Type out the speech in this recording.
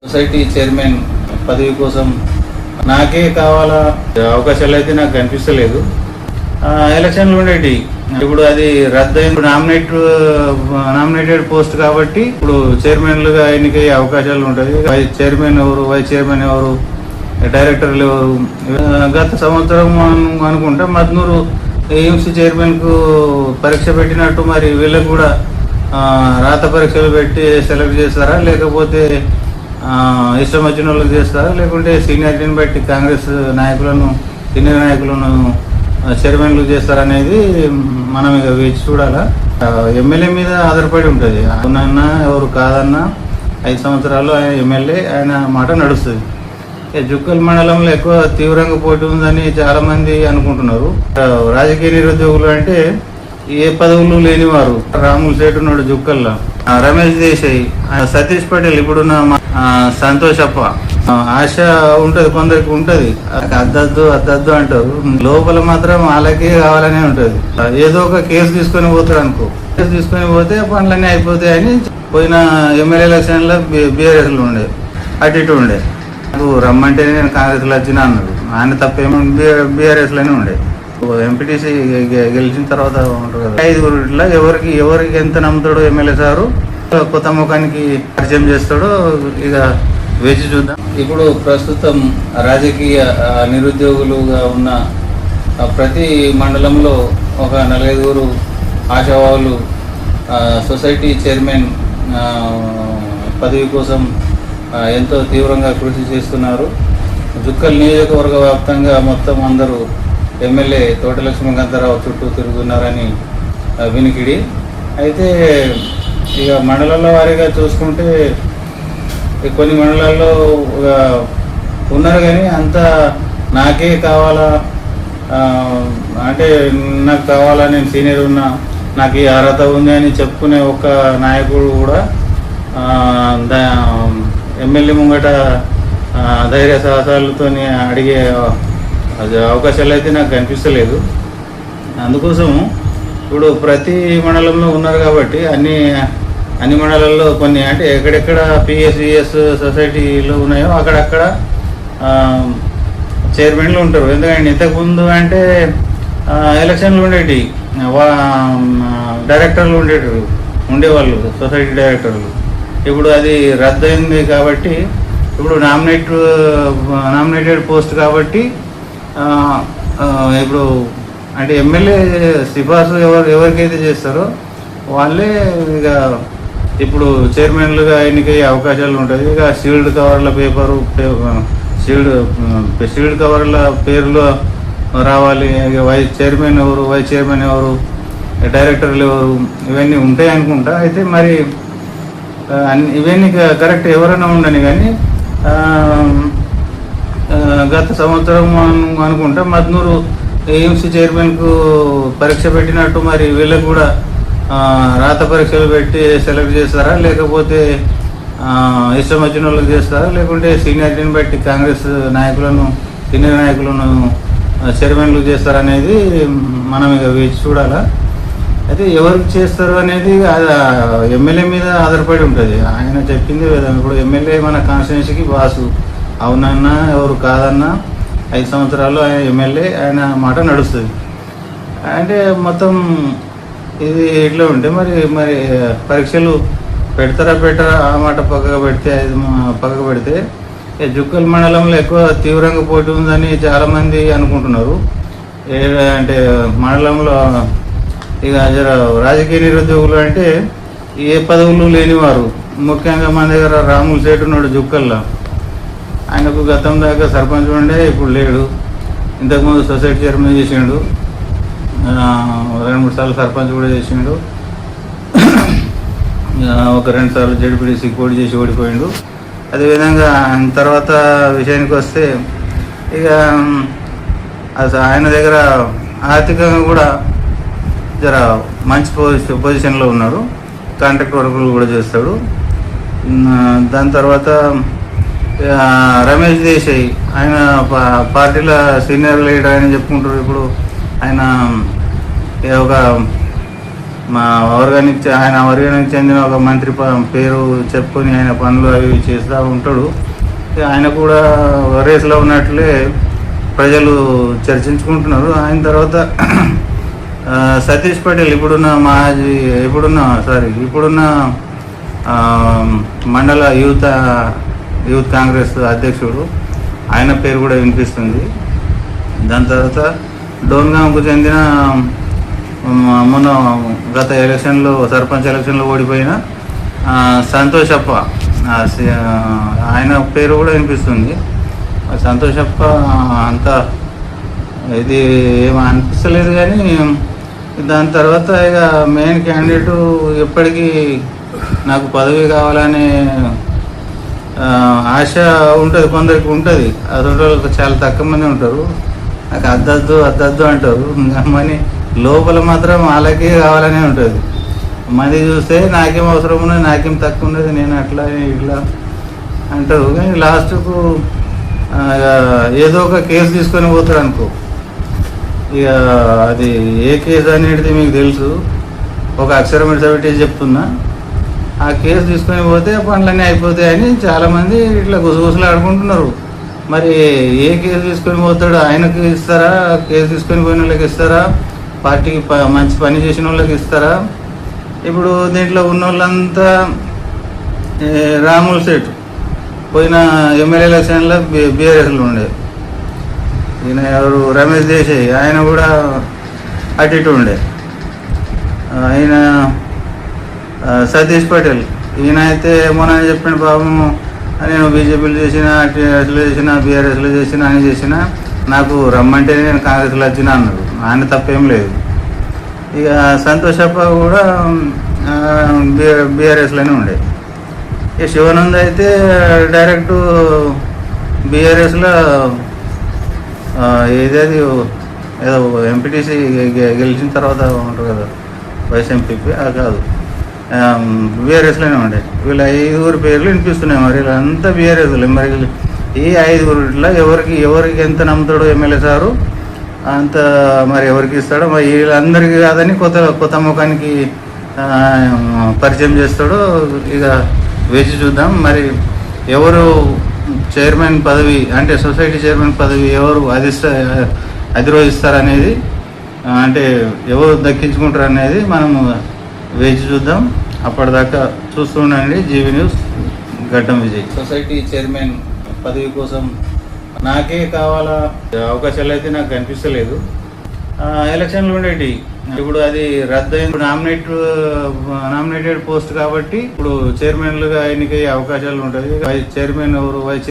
Society chairman పదవి కోసం నాకే కావాలా అవకాశాలు అయితే నాకు కనిపిస్తలేదు. ఎలక్షన్లు ఉండేటి ఇప్పుడు అది రద్దయింది. నామినేటెడ్ పోస్ట్ కాబట్టి ఇప్పుడు చైర్మన్లుగా ఎన్నికయ్యే అవకాశాలు ఉంటాయి. వైస్ చైర్మన్ ఎవరు, వైస్ చైర్మన్ ఎవరు, డైరెక్టర్లు ఎవరు. గత సంవత్సరం అనుకుంటా మద్నూరు ఏఎంసీ చైర్మన్ కు పరీక్ష పెట్టినట్టు మరి వీళ్ళకు కూడా రాత పరీక్షలు పెట్టి సెలెక్ట్ చేస్తారా, లేకపోతే ఇష్టం వచ్చిన వాళ్ళకి చేస్తారా, లేకుంటే సీనియారిటీని బట్టి కాంగ్రెస్ నాయకులను, సీనియర్ నాయకులను చైర్మన్లు చేస్తారనేది మనం ఇక వేచి చూడాలా. ఎమ్మెల్యే మీద ఆధారపడి ఉంటుంది. అవునన్నా ఎవరు కాదన్నా 5 సంవత్సరాలు ఆయన ఎమ్మెల్యే, ఆయన మాట నడుస్తుంది. జుక్కల్ మండలంలో ఎక్కువ తీవ్రంగా పోటీ ఉందని చాలా మంది అనుకుంటున్నారు. రాజకీయ నిరుద్యోగులు అంటే ఏ పదవులు లేనివారు. రాములు సేటు ఉన్నాడు జుక్కల్లా, రమేష్ దేశాయ్, సతీష్ పటేల్, ఇప్పుడున్న సంతోషప్ప. ఆశ ఉంటది, కొందరికి ఉంటది, అద్దద్దు అంటారు. లోపల మాత్రం వాళ్ళకి కావాలనే ఉంటది. ఏదో ఒక కేసు తీసుకొని పోతారు అనుకో, కేసు తీసుకొని పోతే పనులన్నీ అయిపోతాయని పోయిన ఎమ్మెల్యే ఎలక్షన్ లో బీఆర్ఎస్ లో ఉండే, అటు ఇటు ఉండే. నాకు రమ్మంటే నేను కాంగ్రెస్ లో వచ్చినా అన్నాడు. ఆయన తప్పేమో బీఆర్ఎస్ లోనే ఉండే. ఎంపీటీసీ గెలిచిన తర్వాత ఉంటారు కదా, 5 ఎవరికి ఎంత నమ్ముతాడో ఎమ్మెల్యే సారు, కొత్త ముఖానికి పరిచయం చేస్తాడో ఇక వేచి చూద్దాం. ఇప్పుడు ప్రస్తుతం రాజకీయ నిరుద్యోగులుగా ఉన్న ప్రతి మండలంలో ఒక 4-5 ఆశావాహులు సొసైటీ చైర్మన్ పదవి కోసం ఎంతో తీవ్రంగా కృషి చేస్తున్నారు. జుక్కల్ నియోజకవర్గ వ్యాప్తంగా మొత్తం అందరూ ఎమ్మెల్యే తోట లక్ష్మీకాంతారావు చుట్టూ తిరుగుతున్నారని వినికిడి. అయితే ఇక మండలాల వారీగా చూసుకుంటే కొన్ని మండలాల్లో ఉన్నారు, కానీ అంతా నాకే కావాలా, అంటే నాకు కావాలా, నేను సీనియర్ ఉన్నా, నాకు ఈ అర్హత ఉంది అని చెప్పుకునే ఒక నాయకుడు కూడా ఎమ్మెల్యే ముంగట ధైర్య సాహసాలతో అడిగే అవకాశాలు అయితే నాకు కనిపిస్తలేదు. అందుకోసం ఇప్పుడు ప్రతి మండలంలో ఉన్నారు కాబట్టి అన్ని మండలాల్లో కొన్ని అంటే ఎక్కడెక్కడ పిఎస్విఎస్ సొసైటీలు ఉన్నాయో అక్కడక్కడ చైర్మన్లు ఉంటారు. ఎందుకంటే ఇంతకుముందు అంటే ఎలక్షన్లు ఉండేవి, డైరెక్టర్లు ఉండేవాళ్ళు, సొసైటీ డైరెక్టర్లు. ఇప్పుడు అది రద్దయింది కాబట్టి ఇప్పుడు నామినేటెడ్ పోస్ట్ కాబట్టి ఇప్పుడు అంటే ఎమ్మెల్యే సిఫార్సు ఎవరికైతే చేస్తారో వాళ్ళే ఇక ఇప్పుడు చైర్మన్లుగా ఎన్నికయ్యే అవకాశాలు ఉంటాయి. ఇక సీల్డ్ కవర్ల పేపరు, సీల్డ్ కవర్ల పేర్లు రావాలి. ఇక వైస్ చైర్మన్ ఎవరు, డైరెక్టర్లు ఎవరు, ఇవన్నీ ఉంటాయి అనుకుంటా. అయితే మరి ఇవన్నీ కరెక్ట్ ఎవరైనా ఉండని, కానీ గత సంవత్సరం అనుకుంటా మద్నూరు ఏఎంసీ చైర్మన్ కు పరీక్ష పెట్టినట్టు మరి వీళ్ళకు కూడా రాత పరీక్షలు పెట్టి సెలెక్ట్ చేస్తారా, లేకపోతే ఇష్టం వచ్చిన వాళ్ళకి చేస్తారా, లేకుంటే సీనియారిటీని బట్టి కాంగ్రెస్ నాయకులను, సీనియర్ నాయకులను చైర్మన్లు చేస్తారనేది మనం ఇక వేచి చూడాలా. అయితే ఎవరికి చేస్తారు అనేది ఎమ్మెల్యే మీద ఆధారపడి ఉంటుంది. ఆయన చెప్పింది ఇప్పుడు ఎమ్మెల్యే మన కాన్స్టిట్యున్సీకి బాసు. అవునన్నా ఎవరు కాదన్నా 5 సంవత్సరాలు ఆయన ఎమ్మెల్యే, ఆయన మాట నడుస్తుంది. అంటే మొత్తం ఇది ఇట్లా ఉంటే మరి పరీక్షలు పెట్టరా ఆ మాట పక్కకు పెడితే జుక్కల్ మండలంలో ఎక్కువ తీవ్రంగా పోటీ ఉందని చాలా మంది అనుకుంటున్నారు. అంటే మండలంలో ఇక రాజకీయ నిరుద్యోగులు అంటే ఏ పదవులు లేనివారు. ముఖ్యంగా మన దగ్గర రాములు సేటు ఉన్నాడు జుక్కల్లా, ఆయనకు గతం దాకా సర్పంచ్ ఉండే, ఇప్పుడు లేడు. ఇంతకుముందు సొసైటీ చైర్మన్ చేసిండు, 2-3 సార్లు సర్పంచ్ కూడా చేసిండు, ఒక 2 సార్లు జడ్పీటీసీ పోటీ చేసి ఓడిపోయిండు. అదేవిధంగా తర్వాత విషయానికి వస్తే ఇక ఆయన దగ్గర ఆర్థికంగా కూడా జర మంచి పొజిషన్లో ఉన్నాడు. కాంట్రాక్ట్ వర్కులు కూడా చేస్తాడు. దాని తర్వాత రమేష్ దేశాయ్, ఆయన పార్టీలో సీనియర్ లీడర్ అని చెప్పుకుంటారు. ఇప్పుడు ఆయన ఒక మా ఆయన వర్గానికి చెందిన ఒక మంత్రి పేరు చెప్పుకొని ఆయన పనులు అవి చేస్తూ ఉంటాడు. ఆయన కూడా రేసులో ఉన్నట్లే ప్రజలు చర్చించుకుంటున్నారు. ఆయన తర్వాత సతీష్ పటేల్ ఇప్పుడున్న మండల యూత్ కాంగ్రెస్ అధ్యక్షుడు, ఆయన పేరు కూడా వినిపిస్తుంది. దాని తర్వాత డోన్గాంకు చెందిన మొన్న గత సర్పంచ్ ఎలక్షన్లో ఓడిపోయిన సంతోషప్ప, ఆయన పేరు కూడా వినిపిస్తుంది. సంతోషప్ప అంత ఇది ఏమీ అనిపిస్తలేదు. కానీ దాని తర్వాత ఇక మెయిన్ క్యాండిడేట్ ఎప్పటికీ నాకు పదవి కావాలనే ఆశ ఉంటుంది, కొందరికి ఉంటుంది. అదొక చాలా తక్కువ మంది ఉంటారు. నాకు అద్దద్దు అంటారు. కానీ లోపల మాత్రం వాళ్ళకే కావాలనే ఉంటుంది. మంది చూస్తే నాకేం అవసరం ఉన్నది, నాకేం తక్కువ ఉన్నది, నేను అట్లా ఇట్లా అంటారు. కానీ లాస్ట్కు ఏదో ఒక కేసు తీసుకొని పోతారు అనుకో. ఇక అది ఏ కేసు అనేది మీకు తెలుసు. ఒక అక్షరం ఇడిసబెట్టి చెప్తున్నా, ఆ కేసు తీసుకొని పోతే పనులన్నీ అయిపోతాయని చాలామంది ఇట్లా గుసగుసలు ఆడుకుంటున్నారు. మరి ఏ కేసు తీసుకొని పోతాడు? ఆయనకు ఇస్తారా? కేసు తీసుకొని పోయిన వాళ్ళకి ఇస్తారా? పార్టీకి మంచి పని చేసిన వాళ్ళకి ఇస్తారా? ఇప్పుడు దీంట్లో ఉన్న వాళ్ళంతా రాముల్ సేట్ పోయిన ఎమ్మెల్యే ఎలక్షన్లో బీఆర్ఎస్లో ఉండే, ఈయన ఎవరు రమేష్ దేశాయ్, ఆయన కూడా అటు ఇటు ఉండే. ఆయన సతీష్ పటేల్, ఈయన అయితే మొన్న చెప్పిన పాపం నేను బీజేపీలో చేసిన, టీఆర్ఎస్లో చేసిన, బీఆర్ఎస్లో చేసిన, అని చేసిన, నాకు రమ్మంటే నేను కాంగ్రెస్లో వచ్చిన అన్నాడు. ఆయన తప్పేం లేదు. ఇక సంతోషప్ప కూడా బీఆర్ఎస్లోనే ఉండే. ఇక శివానంద్ అయితే డైరెక్ట్ బీఆర్ఎస్లో ఏదేది ఏదో ఎంపీటీసీ గెలిచిన తర్వాత ఉంటారు కదా, వైస్ ఎంపీపీ, అది కాదు, బీఆర్ఎస్లోనే ఉండే. వీళ్ళ 5 పేర్లు వినిపిస్తున్నాయి. మరి వీళ్ళంతా బీఆర్ఎస్లో. మరి ఈ 5 ఎవరికి ఎంత నమ్ముతాడో ఎమ్మెల్యే సారు అంత మరి ఎవరికి ఇస్తాడో, మరి వీళ్ళందరికీ కాదని కొత్త ముఖానికి పరిచయం చేస్తాడో ఇక వేచి చూద్దాం. మరి ఎవరు చైర్మన్ పదవి, అంటే సొసైటీ చైర్మన్ పదవి ఎవరు అధిరోహిస్తారనేది, అంటే ఎవరు దక్కించుకుంటారు అనేది మనము వేచి చూద్దాం. అప్పటిదాకా చూస్తూ ఉండండి జీవీ న్యూస్. గడ్డం విజయ్. సొసైటీ చైర్మన్ పదవి కోసం నాకే కావాలా అవకాశాలు అయితే నాకు కనిపిస్తలేదు. ఎలక్షన్లు ఉండేటి, ఇప్పుడు అది రద్దయింది. నామినేటెడ్ పోస్ట్ కాబట్టి ఇప్పుడు చైర్మన్లుగా ఎన్నికయ్యే అవకాశాలు ఉంటుంది. చైర్మన్ ఎవరు, వైస్